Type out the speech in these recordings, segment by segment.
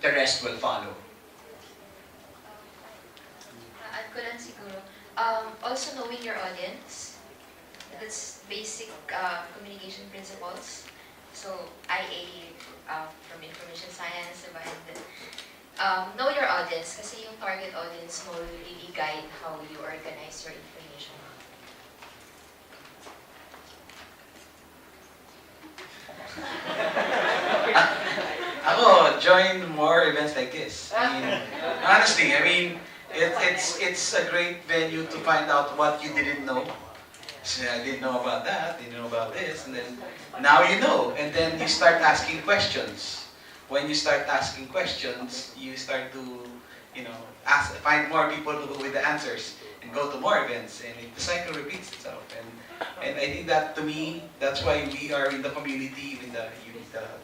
the rest will follow. Add ko lang siguro, also knowing your audience, that's basic communication principles. So IA from information science, diba? And know your audience kasi yung target audience mo will really guide how you organize your information. Ako, join more events like this. I mean, honestly, I mean, it's a great venue to find out what you didn't know. So I didn't know about that, didn't know about this, and then now you know, and then you start asking questions. When you start asking questions, you start to, find more people with the answers, and go to more events, and the cycle repeats itself. And I think that, to me, that's why we are in the community, with the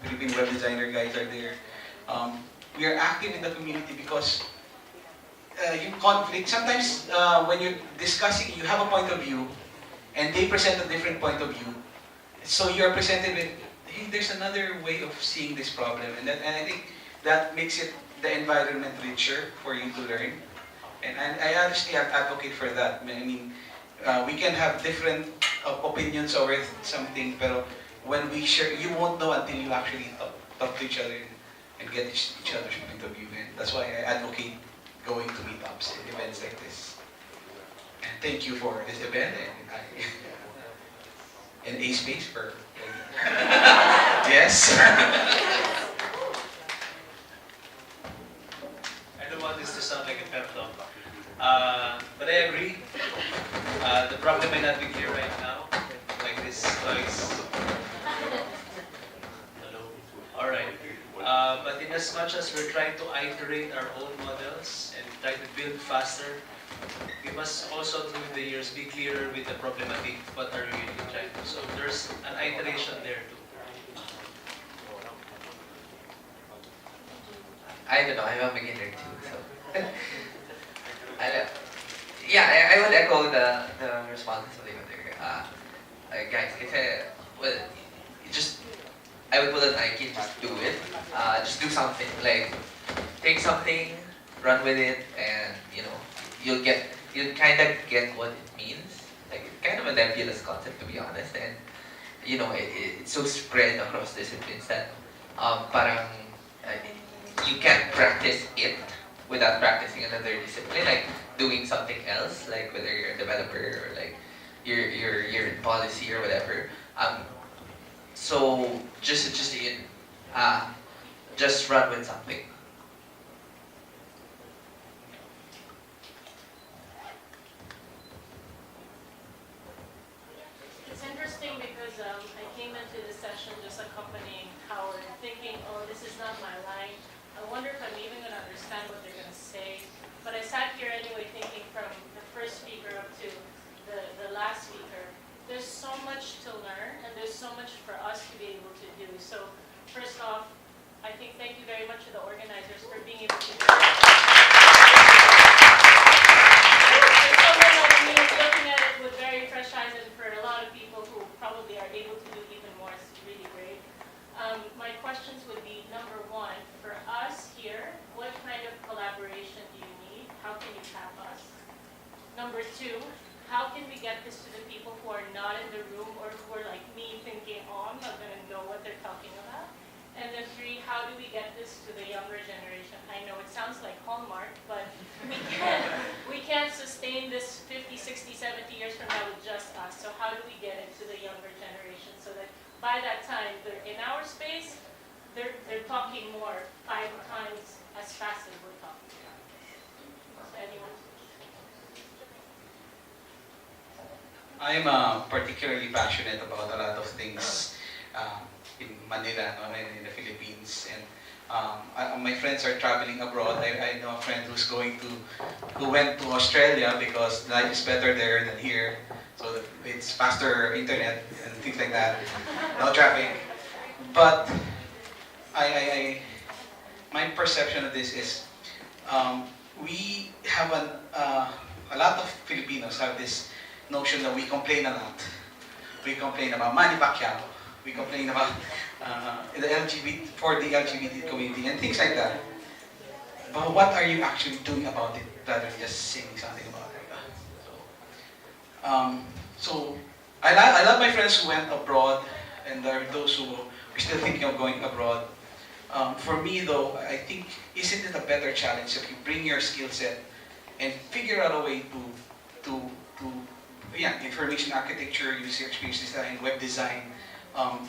Philippine web designer guys are there. We are active in the community because yung conflict, sometimes when you're discussing, you have a point of view, and they present a different point of view. So you're presented with, hey, there's another way of seeing this problem, and I think that makes it the environment richer for you to learn. And I honestly advocate for that. I mean, we can have different opinions over something, pero when we share, you won't know until you actually talk to each other and get each other's point of view. And that's why I advocate going to meetups and events like this. And thank you for this event and A Space for yes. I don't want this to sound like a pep talk, but I agree. The problem may not be clear right now, like this noise. Hello. All right. But in as much as we're trying to iterate our own models and try to build faster, we must also through the years be clearer with the problematic, what are we really trying to. So there's an iteration there too. I don't know, I'm a beginner too, so. I would echo the responses of the other guys. Well, I would put an Nike, just do it. Just do something. Like, take something, run with it, and you'll kind of get what it means. Like, it's kind of a nebulous concept, to be honest, and it's so spread across disciplines that parang you can't practice it without practicing another discipline, like doing something else, like whether you're a developer or like you're in policy or whatever. So just run with something. It's interesting because I came into this session just accompanying Howard, thinking, oh, this is not my line. I wonder if I'm even going to understand what they're going to say. But I sat here anyway thinking from the first speaker up to the last speaker, there's so much to learn and there's so much for us to be able to do. So first off, I think thank you very much to the organizers for being able to do that. For someone like me looking at it with very fresh eyes, and for a lot of people who probably are able to do even more, it's really great. My questions would be, number one, for us here, what kind of collaboration do you need? How can you tap us? Number two, how can we get this to the people who are not in the room or who are like me thinking, oh, I'm not going to know what they're talking about? And then three, how do we get this to the younger generation? I know it sounds like Hallmark, but we can't sustain this 50, 60, 70 years from now with just us. So how do we get it to the younger generation so that by that time, they're in our space, they're talking more 5 times as fast as we're talking. So anyone? I'm particularly passionate about a lot of things in Manila, in the Philippines, and my friends are traveling abroad. I know a friend who went to Australia because life is better there than here, so it's faster internet and things like that, no traffic. But my perception of this is we have a lot of Filipinos have this notion that we complain a lot. We complain about Manny Pacquiao. We complain about the LGBT community and things like that. but what are you actually doing about it rather than just saying something about it. So I love my friends who went abroad, and there are those who are still thinking of going abroad. For me though, I think, isn't it a better challenge if you bring your skill set and figure out a way to yeah, information architecture, user experience design, web design,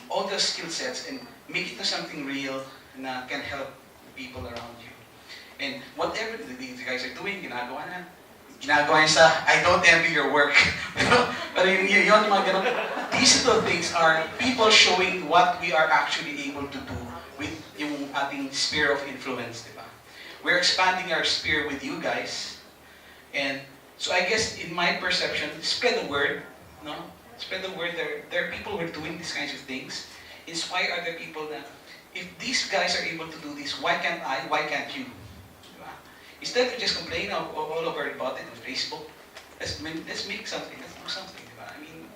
all those skill sets, and make it to something real na can help people around you. And whatever these guys are doing, ginagawa niya sa, I don't envy your work. Pero yun mga ganun. These little things are people showing what we are actually able to do with yung ating sphere of influence, di ba? We're expanding our sphere with you guys. And so I guess in my perception, spread the word, no? Spread the word. There are people who are doing these kinds of things. Inspire other people that if these guys are able to do this, why can't I? Why can't you? Diba? Instead of just complaining all over about it on Facebook, let's make something. Let's do something. Diba? I mean,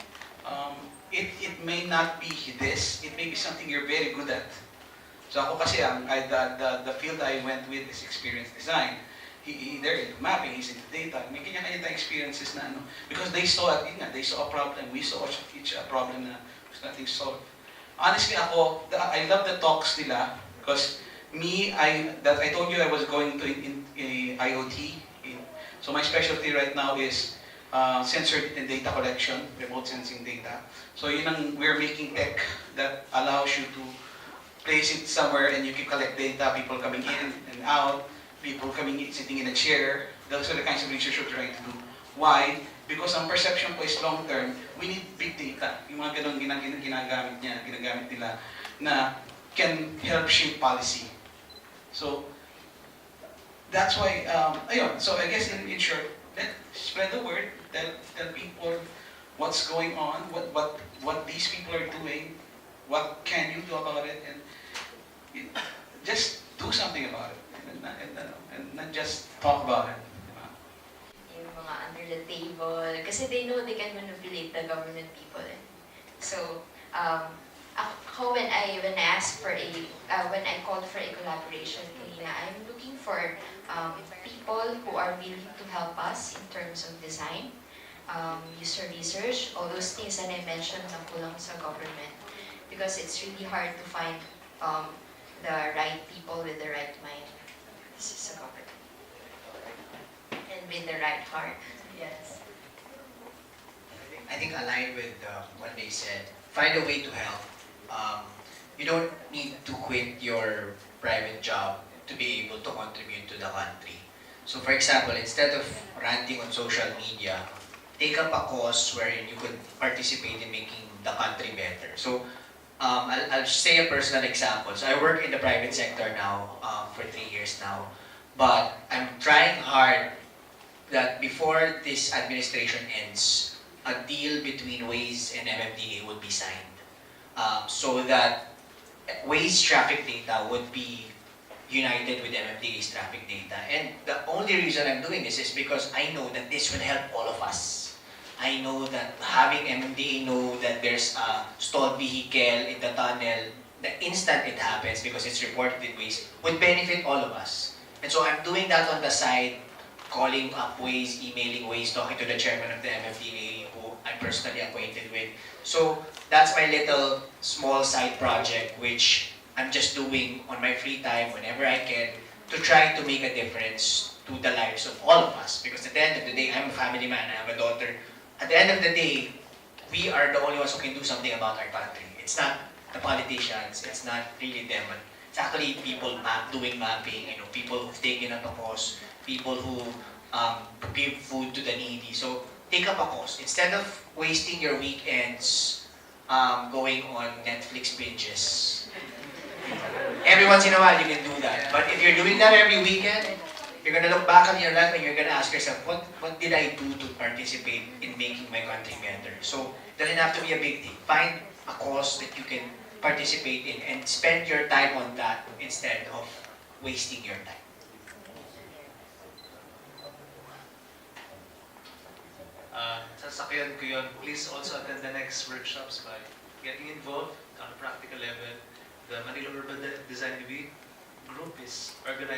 it may not be this. It may be something you're very good at. So ako kasi the field I went with is experience design. They're into mapping, he's into data. May kanya-kanya tayong experiences na ano. Because they saw a problem, we saw each a problem na was nothing solved. Honestly ako, I love the talks nila because I told you I was going to in IoT. So my specialty right now is sensor and data collection, remote sensing data. So we're making tech that allows you to place it somewhere and you can collect data, people coming in and out, people coming in, sitting in a chair. Those are the kinds of research we're trying to do. Why? Because ang perception ko is long term, we need big data. Yung mga ganun ginagamit nila na can help shape policy. So, that's why, ayun. So I guess in short, spread the word, tell people what's going on, what these people are doing, what can you do about it, and just do something about it. And not just talk about it. Yung mga under the table, kasi they know they can manipulate the government people. So, ako when I asked for when I called for a collaboration, I'm looking for people who are willing to help us in terms of design, user research, all those things that I mentioned na kulang sa government. Because it's really hard to find the right people with the right mind. This is a government. And with the right heart. Yes. I think aligned with what they said, find a way to help. You don't need to quit your private job to be able to contribute to the country. So for example, instead of ranting on social media, take up a cause wherein you could participate in making the country better. So I'll say a personal example. So I work in the private sector now for 3 years now. But I'm trying hard that before this administration ends, a deal between Waze and MMDA would be signed. So that Waze traffic data would be united with MMDA's traffic data. And the only reason I'm doing this is because I know that this will help all of us. I know that having MMDA know that there's a stalled vehicle in the tunnel, the instant it happens because it's reported in Waze, would benefit all of us. And so I'm doing that on the side, calling up Waze, emailing Waze, talking to the chairman of the MMDA who I'm personally acquainted with. So that's my little small side project which I'm just doing on my free time whenever I can to try to make a difference to the lives of all of us. Because at the end of the day, I'm a family man, I have a daughter. At the end of the day, we are the only ones who can do something about our country. It's not the politicians, it's not really them, but it's actually people doing mapping, people who've taken up a cause, people who give food to the needy. So take up a cause. Instead of wasting your weekends going on Netflix binges. Every once in a while you can do that. But if you're doing that every weekend, you're gonna look back on your life and you're gonna ask yourself, what did I do to participate in making my country better? So it doesn't have to be a big thing. Find a cause that you can participate in and spend your time on that instead of wasting your time. Sasakyan ko yun. Please also attend the next workshops by getting involved on a practical level. The Manila Urban Design Group is organized